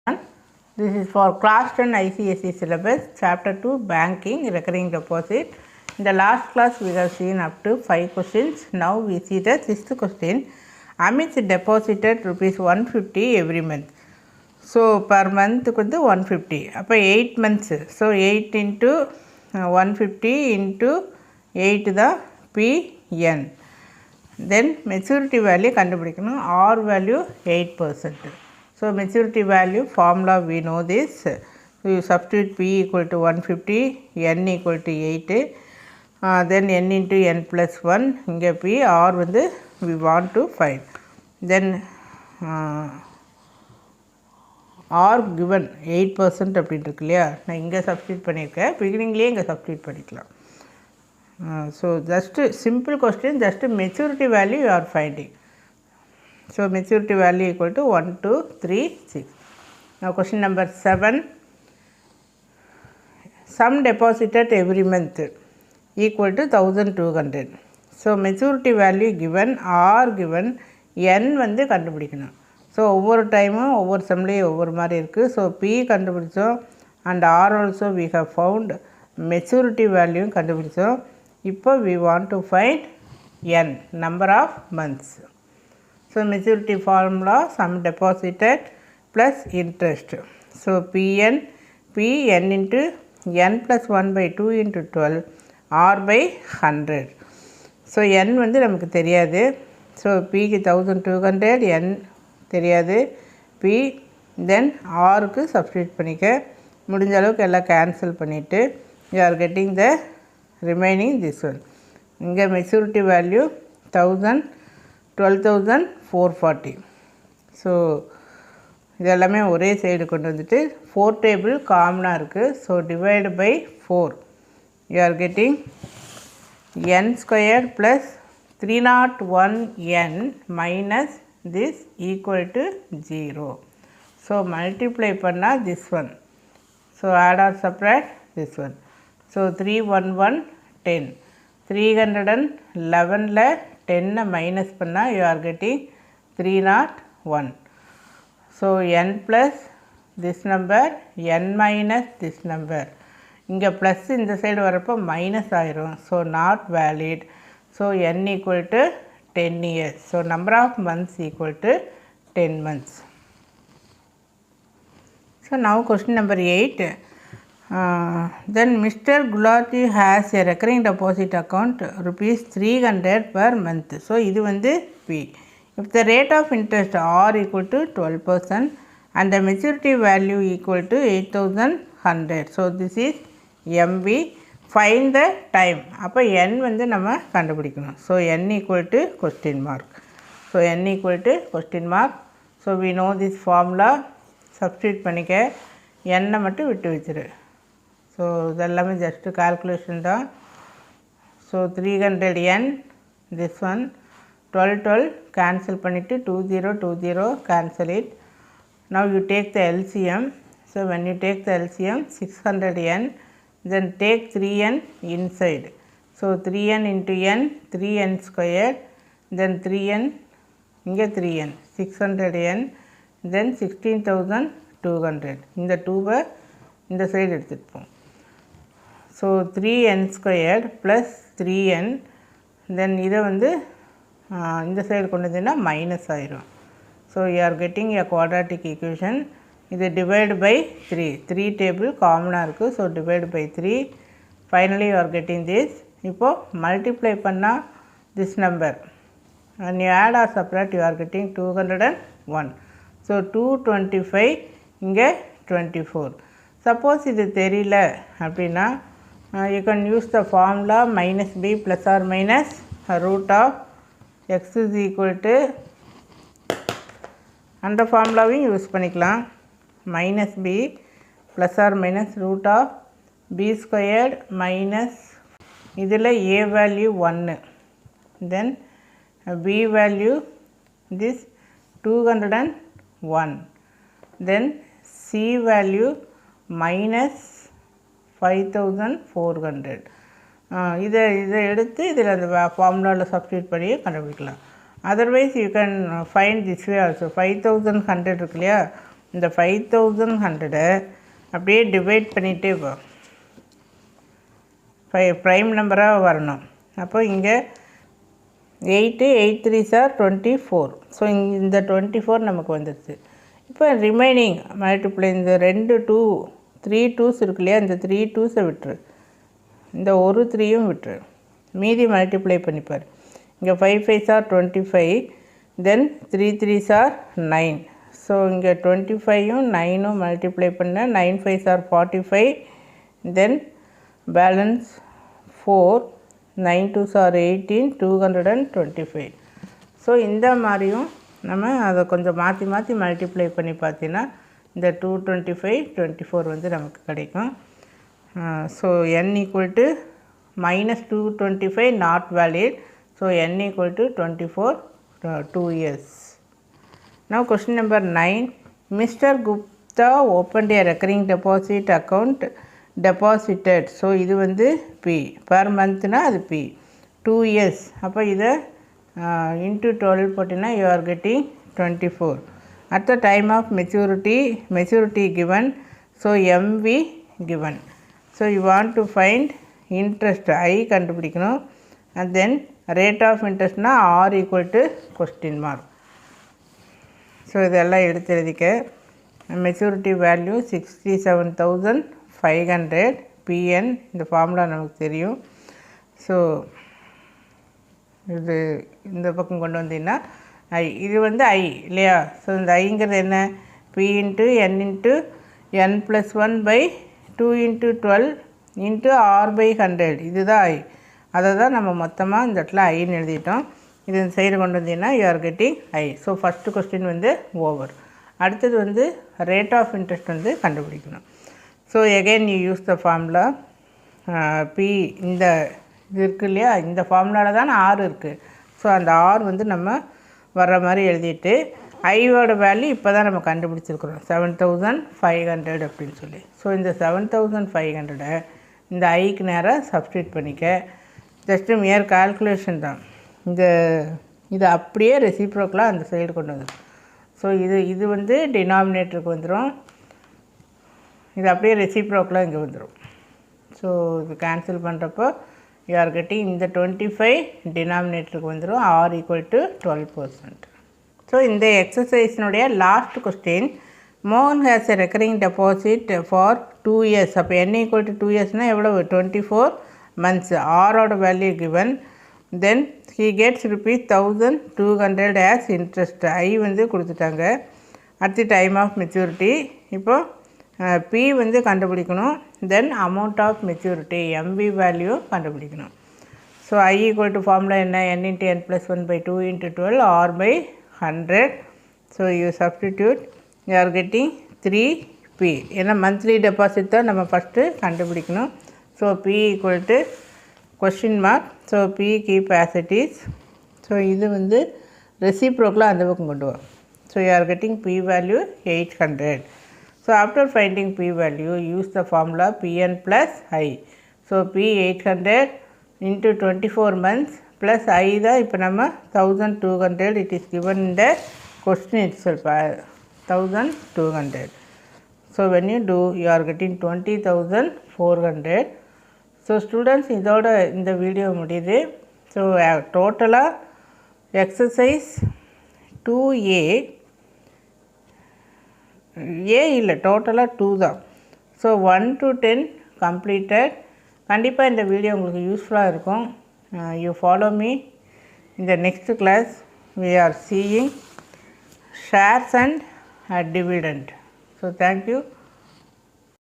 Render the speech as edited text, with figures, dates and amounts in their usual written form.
This is for class 10 ICSE syllabus, chapter 2 banking, recurring deposit. In the last class we have seen up to 5 questions. Now we see the 6th question. Amit deposited rupees 150 every month. So per month வந்து 150. அப்போ 8 months. So 8 into 150 into 8 தான் PN. Then maturity value கண்டுபிடிக்கணும். R value 8%. So maturity value formula we know this. So you substitute P equal to 150, N equal to 8, then N into N plus 1, இங்கே P, R வந்து we want to find. Then R given 8% அப்படின்ட்டு இருக்கு இல்லையா, நான் இங்கே substitute பண்ணியிருக்கேன், பிகினிங்லேயே இங்கே substitute பண்ணிக்கலாம். So just simple question, just maturity value you are finding. So maturity value equal to 1, 2, 3, 6. Now question number 7. Sum deposited every month equal to 1200. So maturity value given, R given, N வந்து கண்டுபிடிக்கணும். So ஒவ்வொரு டைமும் ஒவ்வொரு சம்லேயும் ஒவ்வொரு மாதிரி இருக்குது. So P கண்டுபிடிச்சோம் and R also we have found, maturity value கண்டுபிடிச்சோம். இப்போ we want to find N, number of months. So maturity formula, sum deposited plus interest. So Pn into n plus 1 by 2 into 12 R by 100. So n வந்து நமக்கு தெரியாது. So Pக்கு 1200, n தெரியாது, P then Rக்கு substitute பண்ணிக்க, முடிஞ்ச அளவுக்கு எல்லாம் cancel பண்ணிவிட்டு you are getting the remaining this one. இங்கே maturity value 12,440. ஸோ இதெல்லாமே ஒரே சைடு கொண்டு வந்துட்டு 4 டேபிள் காமனாக இருக்குது. So divide by 4 you are getting n square plus 301n minus this equal to 0. So multiply பண்ணால் this one. So add or separate this one. So 311 10. 311ல் 10 minus பண்ணால் you are getting 301. So n plus this number, n minus this number. இங்கே plus இந்த side வரப்போ minus ஆயிரும். So not valid. So n equal to 10 years. So number of months equal to 10 months. So now question number 8. Then Mr. Gulati has a recurring deposit account rupees 300 per month. So இது வந்து P. If the rate of interest R equal to 12% and the maturity value equal to 8100. So this is MV. Find the time. அப்போ n வந்து நம்ம கண்டுபிடிக்கணும். So n equal to question mark. So n equal to question mark. So we know this formula. Substitute பண்ணிக்க, n மட்டும் விட்டு வச்சிரு. So இதெல்லாமே just calculation தான். So 300n, this one 12 cancel பண்ணிவிட்டு 20 cancel it. Now you take the LCM. So when you take the LCM 600n, then take 3n inside. So 3n into n, 3n square, then 3n, இங்கே 3n, 600n, தென் 16,200. இந்த 2வை இந்த side எடுத்துகிட்டு போம். So 3n square plus 3n, தென் இதை வந்து இந்த side கொண்டு வந்தீங்கன்னா மைனஸ் ஆயிரும். So you are getting a quadratic equation. இது டிவைடு பை 3. 3 டேபிள் காமனாக இருக்குது. So divide by 3. Finally you are getting this. இப்போது மல்டிப்ளை பண்ணால் this number and you add or separate you are getting 201. So 225, இங்கே 24. Suppose இது தெரியல அப்படின்னா you can use the formula minus b plus or minus root of x is equal to, அந்த ஃபார்முலாவையும் use பண்ணிக்கலாம். minus b plus or minus root of b squared minus, இதில் a value 1, then b value this 201, then c value minus 5400. இதை எடுத்து இதில் அந்த ஃபார்முலாவில் substitute பண்ணி கண்டுபிடிக்கலாம். Otherwise you can find this way also. 5100 இருக்கு இல்லையா, இந்த 5100 அப்படியே டிவைட் பண்ணிகிட்டே போ. ப்ரைம் நம்பராக வரணும். அப்போ இங்கே 8 8 3s are 24. ஸோ இந்த 24 நமக்கு வந்துடுச்சு. இப்போ ரிமைனிங் மல்டிப்ளை இந்த 3 2s இருக்கு இல்லையா, இந்த 3 2ஸை விட்டுரு, இந்த ஒரு 3யும் விட்டுரு, மீதி மல்டிப்ளை பண்ணிப்பார். இங்கே 5 5s are 25, then 3 3s are 9. So இங்கே 25ம் 9ம் மல்டிப்ளை பண்ண 9 5s are 45, then balance 4, 9 2s are 18, 225. So இந்த மாதிரியும் நம்ம அதை கொஞ்சம் மாற்றி மாற்றி மல்டிப்ளை பண்ணி பார்த்தீங்கன்னா இந்த 225 24 வந்து நமக்கு கிடைக்கும். So n equal to -225 not valid. So n equal to 24 2 years. Now question number 9. Mr. Gupta opened a recurring deposit account deposited. So இது வந்து P per monthனா அது P 2 years. அப்போ இதை into 12 போட்டினா you are getting 24. At the time of maturity given, so MV given. So you want to find interest I கண்டுபிடிக்கணும், and then rate of interest na R equal to question mark. So இதெல்லாம் எடுத்து எழுதிக்க. Maturity value 67,500 PN, இந்த formula நமக்கு தெரியும். So இது இந்த பக்கம் கொண்டு வந்தீங்கன்னா ஐ, இது வந்து ஐ இல்லையா. ஸோ இந்த ஐங்கிறது என்ன, P × N × n+1/2 × 12 × R/100, இதுதான் ஐ. அதை தான் நம்ம மொத்தமாக இந்த இடத்துல ஐன்னு எழுதிட்டோம். இது இந்த சைடு கொண்டு வந்தீங்கன்னா you are getting I. So first question வந்து ஓவர். அடுத்தது வந்து ரேட் ஆஃப் இன்ட்ரெஸ்ட் வந்து கண்டுபிடிக்கணும். So again you use the formula P, இந்த இது இருக்குது இல்லையா, இந்த ஃபார்முலாவில் தான் ஆர் இருக்குது. ஸோ அந்த ஆர் வந்து நம்ம வர்ற மாதிரி எழுதிட்டு ஐயோட வேல்யூ இப்போ தான் நம்ம கண்டுபிடிச்சிருக்கிறோம் 7500 அப்படின்னு சொல்லி. ஸோ இந்த 7500 இந்த ஐக்கு நேராக சப்ஸ்டியூட் பண்ணிக்க. ஜஸ்ட்டு மியர் கால்குலேஷன் தான். இது அப்படியே ரெசிப்ரோக்கலாக அந்த சைடு கொண்டு வந்துடும். ஸோ இது வந்து டினாமினேட்டருக்கு வந்துடும், இது அப்படியே ரெசிப்ரோக்கலாக இங்கே வந்துடும். ஸோ இது கேன்சல் பண்ணுறப்போ யூ ஆர் கெட்டிங் இந்த 25 டினாமினேட்டருக்கு வந்துடும், R equal to 12%. ஸோ இந்த எக்ஸசைஸினுடைய லாஸ்ட் கொஸ்டின், மோகன் has a recurring deposit for 2 years. அப்போ n equal to 2 yearsனால் எவ்வளவு, 24 months. ஆரோட value given, then he gets rupees 1200 as interest. ஐ வந்து கொடுத்துட்டாங்க at the time of maturity. இப்போது P வந்து கண்டுபிடிக்கணும், then amount of maturity MV value கண்டுபிடிக்கணும். So I equal to formula என்ன, n × n+1/2 × 12 R/100. So you substitute, you are getting 3P. ஏன்னா monthly deposit தான் நம்ம ஃபஸ்ட்டு கண்டுபிடிக்கணும். So P equal to question mark. So P keep as it is. So இது வந்து ரெசிப்ரோக்கலாக அந்த பக்கம் கொண்டு வரும். So you are getting P value 800. So after finding P value, use the formula Pn plus I. So P 800 into 24 months plus I தான் இப்போ நம்ம 1200. It is given in the question itself, 1200. So when you do, you are getting 20,400. So students, இதோட இந்த video முடியுது. So டோட்டலாக exercise 2A இல்லை, டோட்டலாக 2 தான். So 1 to 10 completed. கண்டிப்பாக இந்த வீடியோ உங்களுக்கு யூஸ்ஃபுல்லாக இருக்கும். You follow me in the next class. We are seeing shares and dividend. So thank you.